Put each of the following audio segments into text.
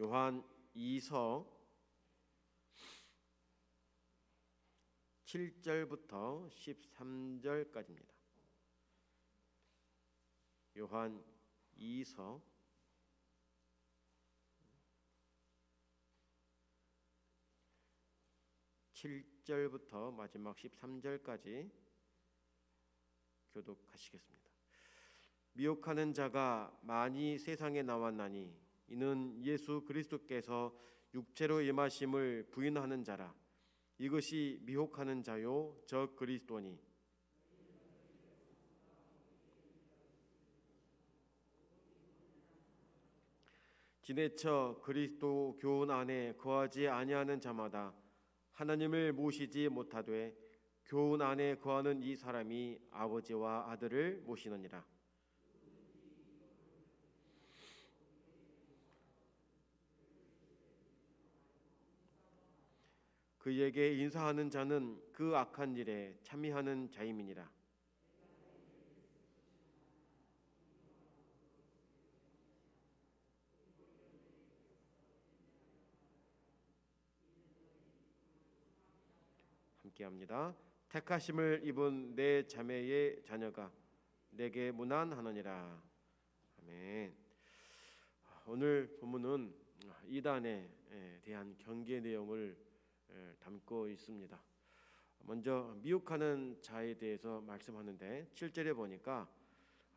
요한 2서 7절부터 13절까지입니다. 요한 2서 7절부터 마지막 13절까지 교독하시겠습니다. 미혹하는 자가 많이 세상에 나왔나니 이는 예수 그리스도께서 육체로 임하심을 부인하는 자라. 이것이 미혹하는 자요 저 그리스도니 지내쳐 그리스도 교훈 안에 거하지 아니하는 자마다 하나님을 모시지 못하되 교훈 안에 거하는 이 사람이 아버지와 아들을 모시느니라. 그에게 인사하는 자는 그 악한 일에 참여하는 자임이니라. 함께합니다. 택하심을 입은 내 자매의 자녀가 내게 문안하느니라. 아멘. 오늘 본문은 이단에 대한 경계 내용을 담고 있습니다. 먼저 미혹하는 자에 대해서 말씀하는데 7절에 보니까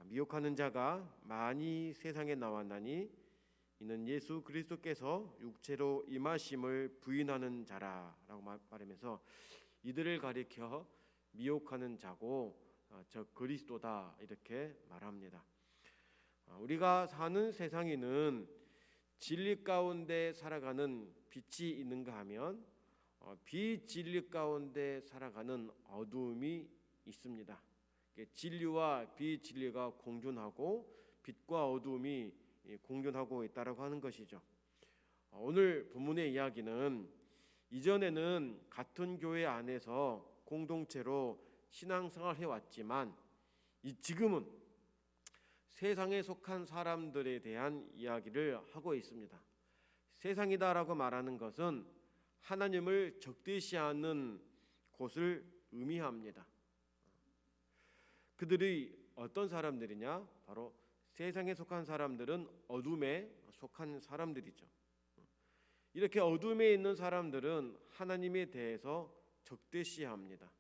미혹하는 자가 많이 세상에 나왔나니 이는 예수 그리스도께서 육체로 임하심을 부인하는 자라라고 말하면서 이들을 가리켜 미혹하는 자고 저 그리스도다 이렇게 말합니다. 우리가 사는 세상에는 진리 가운데 살아가는 빛이 있는가 하면 비진리 가운데 살아가는 어두움이 있습니다. 진리와 비진리가 공존하고 빛과 어두움이 공존하고 있다라고 하는 것이죠. 오늘 본문의 이야기는 이전에는 같은 교회 안에서 공동체로 신앙생활을 해왔지만 지금은 세상에 속한 사람들에 대한 이야기를 하고 있습니다. 세상이다라고 말하는 것은 하나님을 적대시하는 곳을 의미합니다. 그들이 어떤 사람들이냐? 바로 세상에 속한 사람들은 어둠에 속한 사람들이죠. 이렇게 어둠에 있는 사람들은 하나님에 대해서 적대시합니다.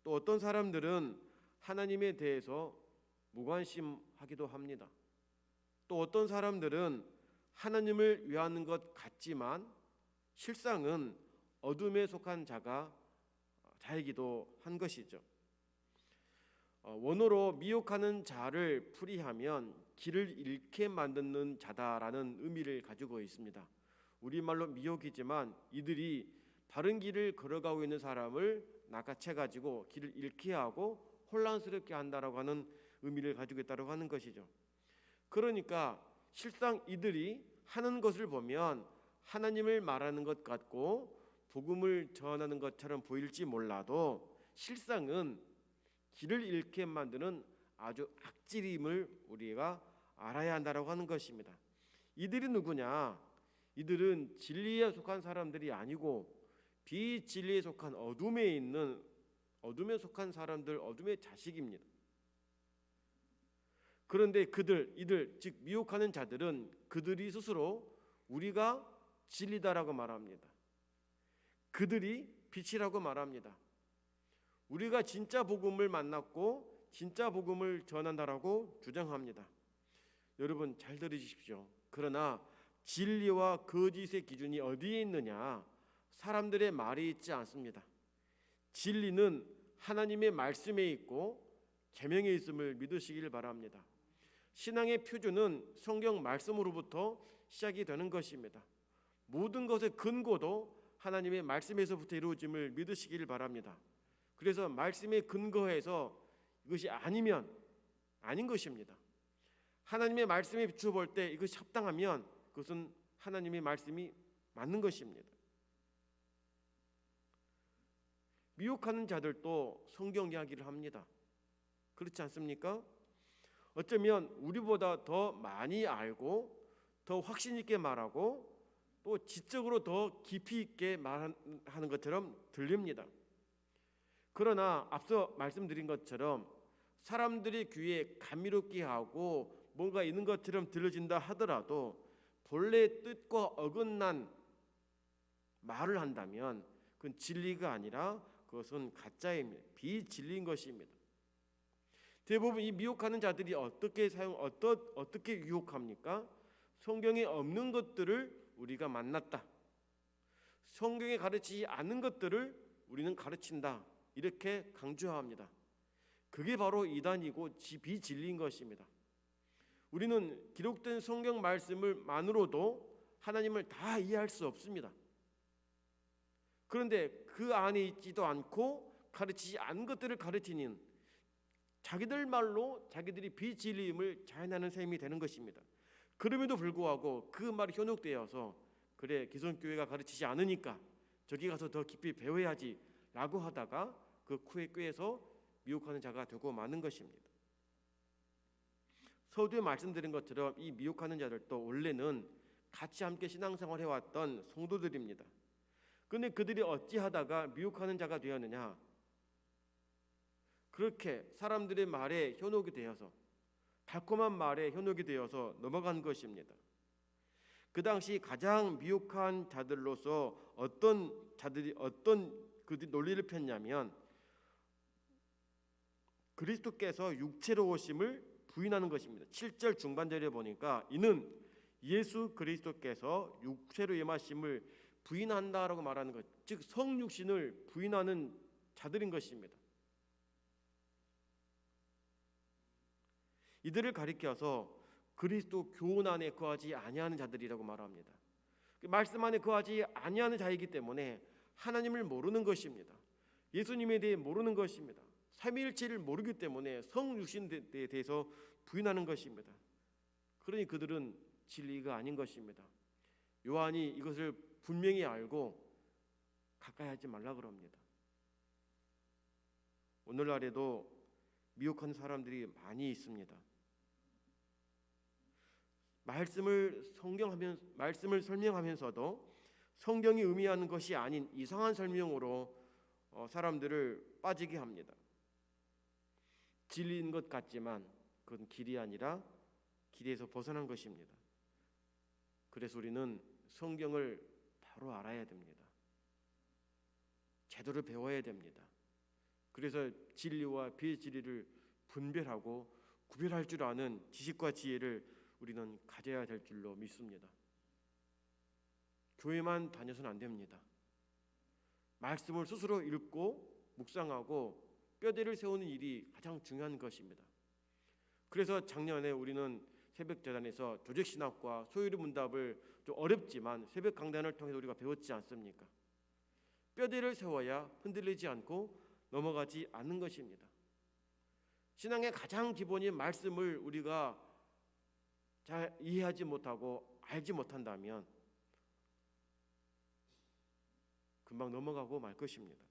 또 어떤 사람들은 하나님에 대해서 무관심하기도 합니다. 또 어떤 사람들은 하나님을 위하는 것 같지만 실상은 어둠에 속한 자이기도 한 것이죠. 원어로 미혹하는 자를 풀이하면 길을 잃게 만드는 자다라는 의미를 가지고 있습니다. 우리말로 미혹이지만 이들이 바른 길을 걸어가고 있는 사람을 낚아채 가지고 길을 잃게 하고 혼란스럽게 한다라고 하는 의미를 가지고 있다고 하는 것이죠. 그러니까 실상 이들이 하는 것을 보면 하나님을 말하는 것 같고 복음을 전하는 것처럼 보일지 몰라도 실상은 길을 잃게 만드는 아주 악질임을 우리가 알아야 한다라고 하는 것입니다. 이들이 누구냐? 이들은 진리에 속한 사람들이 아니고 비진리에 속한 어둠에 속한 사람들, 어둠의 자식입니다. 그런데 이들 즉 미혹하는 자들은 그들이 스스로 우리가 진리다라고 말합니다. 그들이 빛이라고 말합니다. 우리가 진짜 복음을 만났고 진짜 복음을 전한다라고 주장합니다. 여러분 잘 들으십시오. 그러나 진리와 거짓의 기준이 어디에 있느냐? 사람들의 말이 있지 않습니다. 진리는 하나님의 말씀에 있고 계명에 있음을 믿으시길 바랍니다. 신앙의 표준은 성경 말씀으로부터 시작이 되는 것입니다. 모든 것의 근거도 하나님의 말씀에서부터 이루어짐을 믿으시길 바랍니다. 그래서 말씀에 근거해서 이것이 아니면 아닌 것입니다. 하나님의 말씀에 비추어 볼 때 이것이 합당하면 그것은 하나님의 말씀이 맞는 것입니다. 미혹하는 자들도 성경 이야기를 합니다. 그렇지 않습니까? 어쩌면 우리보다 더 많이 알고 더 확신 있게 말하고 또 지적으로 더 깊이 있게 말하는 것처럼 들립니다. 그러나 앞서 말씀드린 것처럼 사람들이 귀에 감미롭게 하고 뭔가 있는 것처럼 들려진다 하더라도 본래 뜻과 어긋난 말을 한다면 그건 진리가 아니라 그것은 가짜입니다. 비진리인 것입니다. 대부분 이 미혹하는 자들이 어떻게 유혹합니까? 성경에 없는 것들을 우리가 만났다. 성경에 가르치지 않은 것들을 우리는 가르친다. 이렇게 강조합니다. 그게 바로 이단이고 비진리인 것입니다. 우리는 기록된 성경 말씀을만으로도 하나님을 다 이해할 수 없습니다. 그런데 그 안에 있지도 않고 가르치지 않은 것들을 가르치는 자기들 말로 자기들이 비진리임을 자인하는 셈이 되는 것입니다. 그럼에도 불구하고 그 말이 현혹되어서 그래 기존 교회가 가르치지 않으니까 저기 가서 더 깊이 배워야지 라고 하다가 그 꾀에서 미혹하는 자가 되고 마는 것입니다. 서두에 말씀드린 것처럼 이 미혹하는 자들도 원래는 같이 함께 신앙생활 해왔던 성도들입니다. 그런데 그들이 어찌하다가 미혹하는 자가 되었느냐? 그렇게 사람들의 말에 현혹이 되어서 달콤한 말에 현혹이 되어서 넘어간 것입니다. 그 당시 가장 미혹한 자들로서 어떤 그들이 논리를 폈냐면 그리스도께서 육체로 오심을 부인하는 것입니다. 7절 중반절에 보니까 이는 예수 그리스도께서 육체로 임하심을 부인한다라고 말하는 것, 즉 성육신을 부인하는 자들인 것입니다. 이들을 가리켜서 그리스도 교훈 안에 거하지 아니하는 자들이라고 말합니다. 말씀 안에 거하지 아니하는 자이기 때문에 하나님을 모르는 것입니다. 예수님에 대해 모르는 것입니다. 삼위일체를 모르기 때문에 성육신에 대해서 부인하는 것입니다. 그러니 그들은 진리가 아닌 것입니다. 요한이 이것을 분명히 알고 가까이 하지 말라 그럽니다. 오늘날에도 미혹한 사람들이 많이 있습니다. 말씀을 설명하면서도 성경이 의미하는 것이 아닌 이상한 설명으로 사람들을 빠지게 합니다. 진리인 것 같지만 그건 길이 아니라 길에서 벗어난 것입니다. 그래서 우리는 성경을 바로 알아야 됩니다. 제대로 배워야 됩니다. 그래서 진리와 비진리를 분별하고 구별할 줄 아는 지식과 지혜를 우리는 가져야 될 줄로 믿습니다. 교회만 다녀서는 안 됩니다. 말씀을 스스로 읽고 묵상하고 뼈대를 세우는 일이 가장 중요한 것입니다. 그래서 작년에 우리는 새벽 재단에서 조직신학과 소유리 문답을 좀 어렵지만 새벽 강단을 통해서 우리가 배웠지 않습니까? 뼈대를 세워야 흔들리지 않고 넘어가지 않는 것입니다. 신앙의 가장 기본인 말씀을 우리가 잘 이해하지 못하고 알지 못한다면 금방 넘어가고 말 것입니다.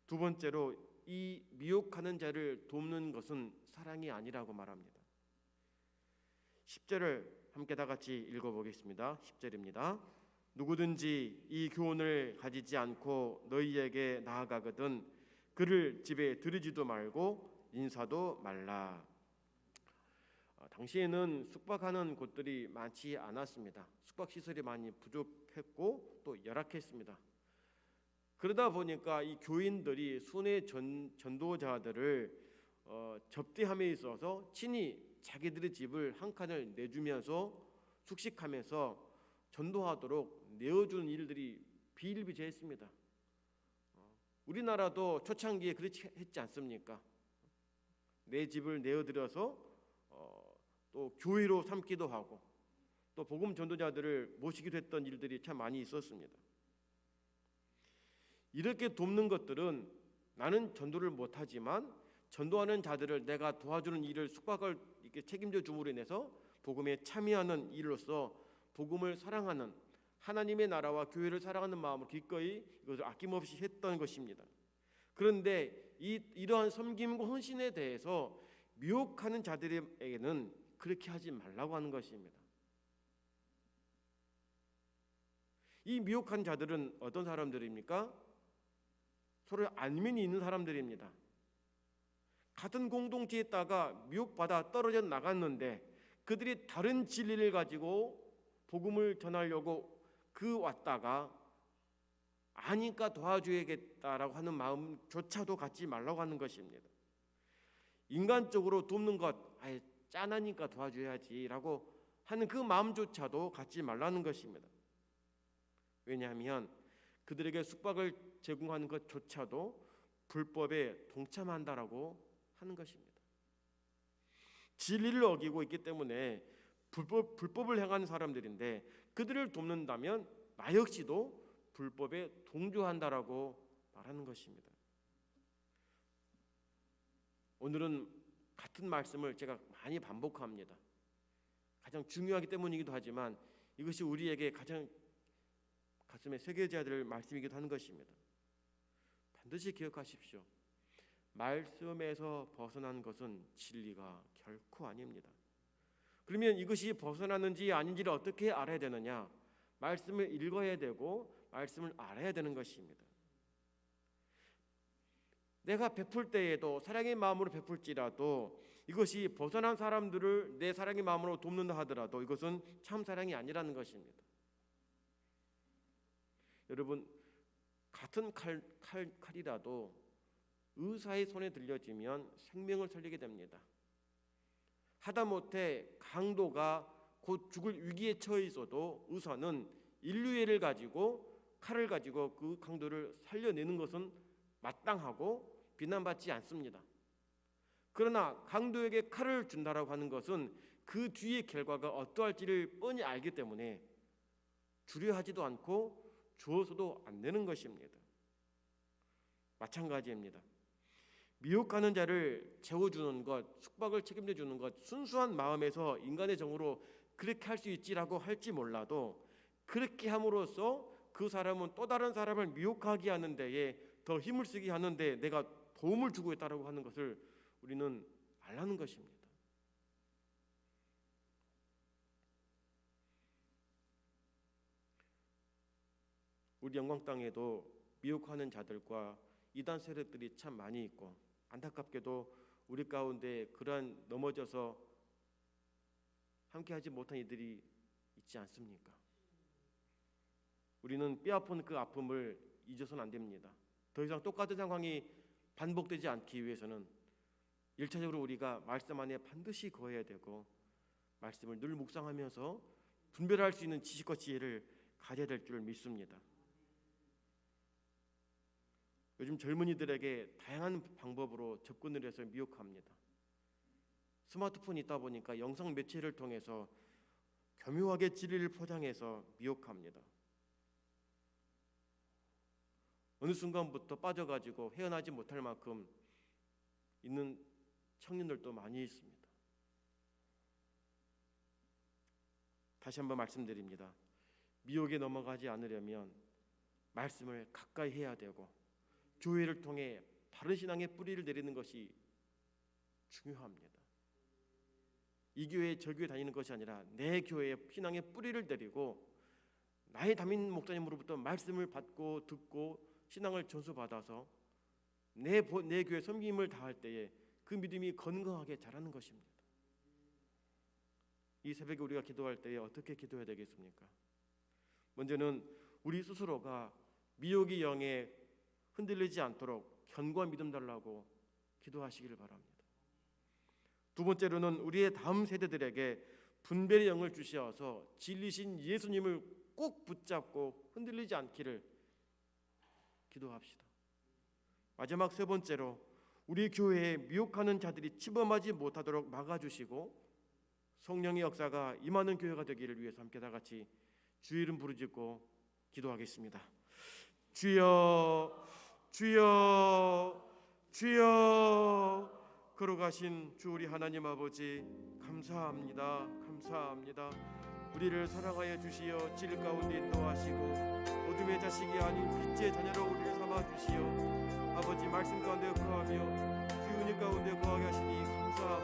두 번째로 이 미혹하는 자를 돕는 것은 사랑이 아니라고 말합니다. 10절을 함께 다 같이 읽어보겠습니다. 10절입니다. 누구든지 이 교훈을 가지지 않고 너희에게 나아가거든 그를 집에 들이지도 말고 인사도 말라. 당시에는 숙박하는 곳들이 많지 않았습니다. 숙박 시설이 많이 부족했고 또 열악했습니다. 그러다 보니까 이 교인들이 순회 전도자들을 접대함에 있어서 친히 자기들의 집을 한 칸을 내주면서 숙식하면서 전도하도록 내어준 일들이 비일비재했습니다. 우리나라도 초창기에 그렇지 했지 않습니까? 내 집을 내어드려서 또 교회로 삼기도 하고 또 복음 전도자들을 모시기도 했던 일들이 참 많이 있었습니다. 이렇게 돕는 것들은 나는 전도를 못하지만 전도하는 자들을 내가 도와주는 일을 숙박을 이렇게 책임져 줌으로 인해서 복음에 참여하는 일로서 복음을 사랑하는 하나님의 나라와 교회를 사랑하는 마음으로 기꺼이 이것을 아낌없이 했던 것입니다. 그런데 이러한 섬김과 헌신에 대해서 미혹하는 자들에게는 그렇게 하지 말라고 하는 것입니다. 이 미혹한 자들은 어떤 사람들입니까? 서로 안면이 있는 사람들입니다. 같은 공동체에 있다가 미혹받아 떨어져 나갔는데 그들이 다른 진리를 가지고 복음을 전하려고 왔다가 아니까 도와줘야겠다라고 하는 마음조차도 갖지 말라고 하는 것입니다. 인간적으로 돕는 것, 짠하니까 도와줘야지라고 하는 그 마음조차도 갖지 말라는 것입니다. 왜냐하면 그들에게 숙박을 제공하는 것조차도 불법에 동참한다라고 하는 것입니다. 진리를 어기고 있기 때문에 불법을 행하는 사람들인데 그들을 돕는다면 나 역시도 불법에 동조한다라고 말하는 것입니다. 오늘은 같은 말씀을 제가 많이 반복합니다. 가장 중요하기 때문이기도 하지만 이것이 우리에게 가장 가슴에 새겨져야 될 말씀이기도 하는 것입니다. 반드시 기억하십시오. 말씀에서 벗어난 것은 진리가 결코 아닙니다. 그러면 이것이 벗어나는지 아닌지를 어떻게 알아야 되느냐? 말씀을 읽어야 되고 말씀을 알아야 되는 것입니다. 내가 베풀 때에도 사랑의 마음으로 베풀지라도 이것이 벗어난 사람들을 내 사랑의 마음으로 돕는다 하더라도 이것은 참 사랑이 아니라는 것입니다. 여러분, 같은 칼이라도 의사의 손에 들려지면 생명을 살리게 됩니다. 하다못해 강도가 곧 죽을 위기에 처해 있어도 의사는 인류애를 가지고 칼을 가지고 그 강도를 살려내는 것은 마땅하고 비난받지 않습니다. 그러나 강도에게 칼을 준다라고 하는 것은 그 뒤의 결과가 어떠할지를 뻔히 알기 때문에 주려 하지도 않고 주어서도 안 되는 것입니다. 마찬가지입니다. 미혹하는 자를 재워주는 것, 숙박을 책임져 주는 것, 순수한 마음에서 인간의 정으로 그렇게 할 수 있지라고 할지 몰라도 그렇게 함으로써 그 사람은 또 다른 사람을 미혹하게 하는 데에 더 힘을 쓰게 하는데 내가 도움을 주고 있다라고 하는 것을 우리는 알라는 것입니다. 우리 영광 땅에도 미혹하는 자들과 이단 세력들이 참 많이 있고 안타깝게도 우리 가운데 그러한 넘어져서 함께하지 못한 이들이 있지 않습니까? 우리는 뼈아픈 그 아픔을 잊어서는 안 됩니다. 더 이상 똑같은 상황이 반복되지 않기 위해서는 1차적으로 우리가 말씀 안에 반드시 거해야 되고 말씀을 늘 묵상하면서 분별할 수 있는 지식과 지혜를 가져야 될 줄 믿습니다. 요즘 젊은이들에게 다양한 방법으로 접근을 해서 미혹합니다. 스마트폰이 있다 보니까 영상 매체를 통해서 교묘하게 진리를 포장해서 미혹합니다. 어느 순간부터 빠져가지고 헤어나지 못할 만큼 있는 청년들도 많이 있습니다. 다시 한번 말씀드립니다. 미혹에 넘어가지 않으려면 말씀을 가까이 해야 되고 교회를 통해 바른 신앙의 뿌리를 내리는 것이 중요합니다. 이 교회 저 교회 다니는 것이 아니라 내 교회에 신앙의 뿌리를 내리고 나의 담임 목사님으로부터 말씀을 받고 듣고 신앙을 전수받아서 내 교회 섬김을 다할 때에 그 믿음이 건강하게 자라는 것입니다. 이 새벽에 우리가 기도할 때에 어떻게 기도해야 되겠습니까? 먼저는 우리 스스로가 미혹의 영에 흔들리지 않도록 견고한 믿음 달라고 기도하시기를 바랍니다. 두 번째로는 우리의 다음 세대들에게 분별의 영을 주시어서 진리신 예수님을 꼭 붙잡고 흔들리지 않기를 기도합시다. 마지막 세 번째로 우리 교회에 미혹하는 자들이 침범하지 못하도록 막아주시고 성령의 역사가 임하는 교회가 되기를 위해서 함께 다 같이 주의 이름 부르짖고 기도하겠습니다. 주여 주여 주여. 걸어가신 주 우리 하나님 아버지 감사합니다. 감사합니다. 우리를 사랑하여 주시어 질 가운데 인도하시고 어둠의 자식이 아닌 빛의 자녀로 우리를 삼아 주시어 아버지 말씀 가운데 거하며 주 은혜 가운데 거하게 하시니 감사합니다.